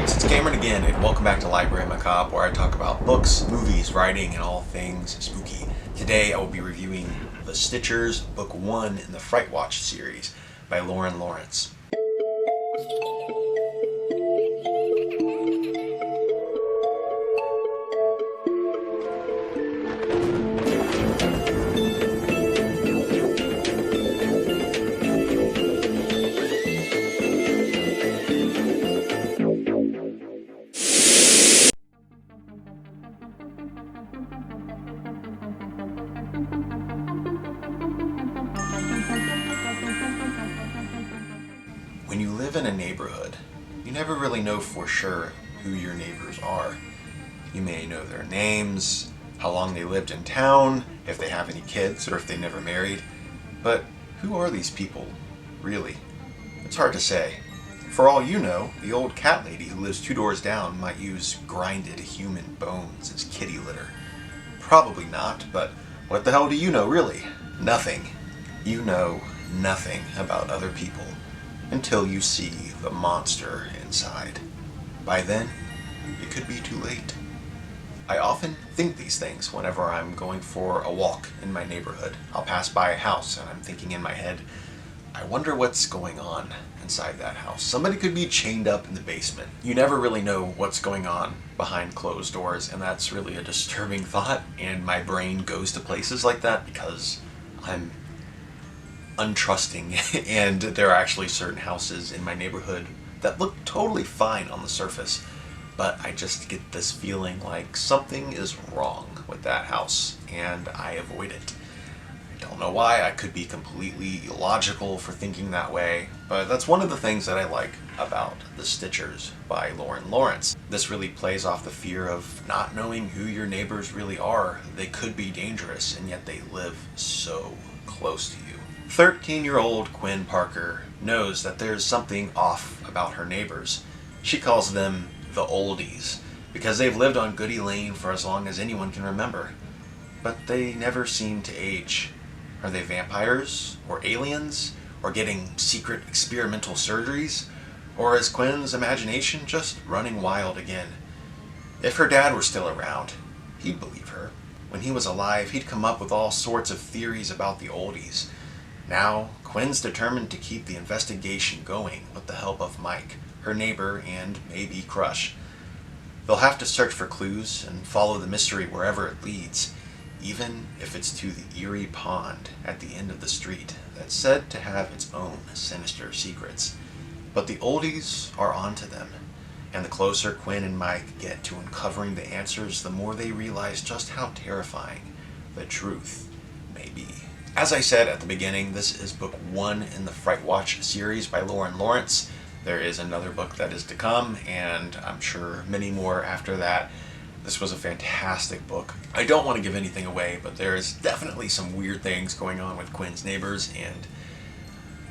peeps, it's Cameron again, and welcome back to Library Macabre, where I talk about books, movies, writing, and all things spooky. Today I will be reviewing The Stitchers, Book 1 in the Fright Watch series by Lorien. When you live in a neighborhood, you never really know for sure who your neighbors are. You may know their names, how long they lived in town, if they have any kids, or if they never married. But who are these people, really? It's hard to say. For all you know, the old cat lady who lives 2 doors down might use grinded human bones as kitty litter. Probably not, but what the hell do you know, really? Nothing. You know nothing about other people until you see the monster inside. By then, it could be too late. I often think these things whenever I'm going for a walk in my neighborhood. I'll pass by a house and I'm thinking in my head, I wonder what's going on inside that house. Somebody could be chained up in the basement. You never really know what's going on behind closed doors, and that's really a disturbing thought, and my brain goes to places like that because I'm untrusting, and there are actually certain houses in my neighborhood that look totally fine on the surface, but I just get this feeling like something is wrong with that house, and I avoid it. I don't know why. I could be completely illogical for thinking that way, but that's one of the things that I like about The Stitchers by Lorien. This really plays off the fear of not knowing who your neighbors really are. They could be dangerous, and yet they live so close to you. 13-year-old Quinn Parker knows that there's something off about her neighbors. She calls them the Oldies because they've lived on Goody Lane for as long as anyone can remember. But they never seem to age. Are they vampires? Or aliens? Or getting secret experimental surgeries? Or is Quinn's imagination just running wild again? If her dad were still around, he'd believe her. When he was alive, he'd come up with all sorts of theories about the Oldies. Now, Quinn's determined to keep the investigation going with the help of Mike, her neighbor and maybe crush. They'll have to search for clues and follow the mystery wherever it leads, even if it's to the Eerie Pond at the end of the street that's said to have its own sinister secrets. But the Oldies are onto them, and the closer Quinn and Mike get to uncovering the answers, the more they realize just how terrifying the truth may be. As I said at the beginning, this is book 1 in the Fright Watch series by Lorien. There is another book that is to come, and I'm sure many more after that. This was a fantastic book. I don't want to give anything away, but there is definitely some weird things going on with Quinn's neighbors, and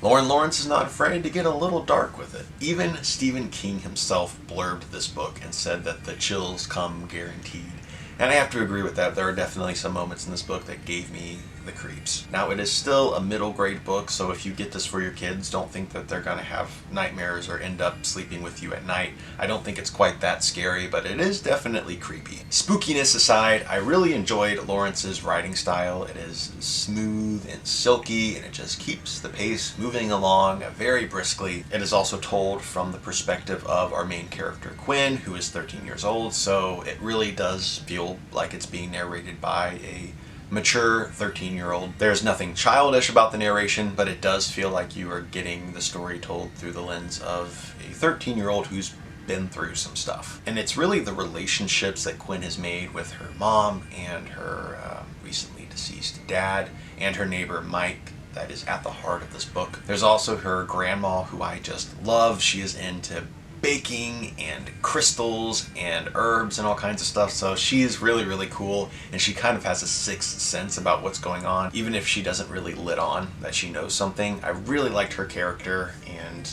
Lorien is not afraid to get a little dark with it. Even Stephen King himself blurbed this book and said that the chills come guaranteed. And I have to agree with that. There are definitely some moments in this book that gave me the creeps. Now, it is still a middle grade book, so if you get this for your kids, don't think that they're going to have nightmares or end up sleeping with you at night. I don't think it's quite that scary, but it is definitely creepy. Spookiness aside, I really enjoyed Lawrence's writing style. It is smooth and silky, and it just keeps the pace moving along very briskly. It is also told from the perspective of our main character, Quinn, who is 13 years old, so it really does feel like it's being narrated by a mature 13-year-old. There's nothing childish about the narration, but it does feel like you are getting the story told through the lens of a 13-year-old who's been through some stuff. And it's really the relationships that Quinn has made with her mom and her recently deceased dad and her neighbor Mike that is at the heart of this book. There's also her grandma, who I just love. She is into baking and crystals and herbs and all kinds of stuff, so she's really, really cool, and she kind of has a sixth sense about what's going on, even if she doesn't really let on that she knows something. I really liked her character, and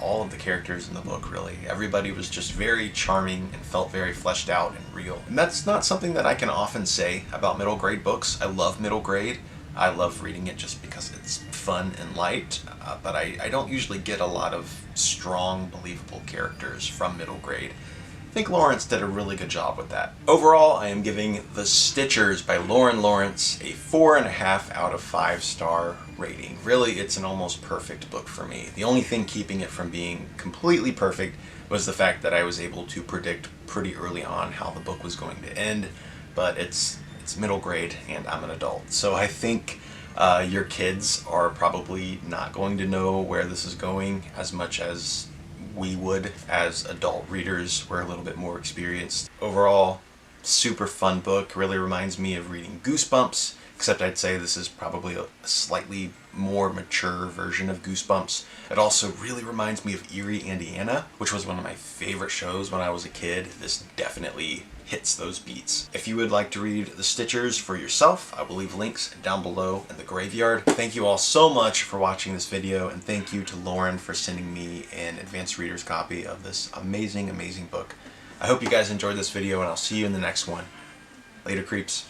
all of the characters in the book, really. Everybody was just very charming and felt very fleshed out and real. And that's not something that I can often say about middle grade books. I love middle grade. I love reading it just because it's fun and light, but I don't usually get a lot of strong, believable characters from middle grade. I think Lawrence did a really good job with that. Overall, I am giving The Stitchers by Lauren Lawrence a 4.5 out of 5 star rating. Really, it's an almost perfect book for me. The only thing keeping it from being completely perfect was the fact that I was able to predict pretty early on how the book was going to end, but it's middle grade and I'm an adult. So I think your kids are probably not going to know where this is going as much as we would as adult readers. We're a little bit more experienced. Overall, super fun book. Really reminds me of reading Goosebumps, except I'd say this is probably a slightly more mature version of Goosebumps. It also really reminds me of Eerie, Indiana, which was one of my favorite shows when I was a kid. This definitely hits those beats. If you would like to read The Stitchers for yourself, I will leave links down below in the graveyard. Thank you all so much for watching this video, and thank you to Lauren for sending me an advanced reader's copy of this amazing, amazing book. I hope you guys enjoyed this video, and I'll see you in the next one. Later, creeps.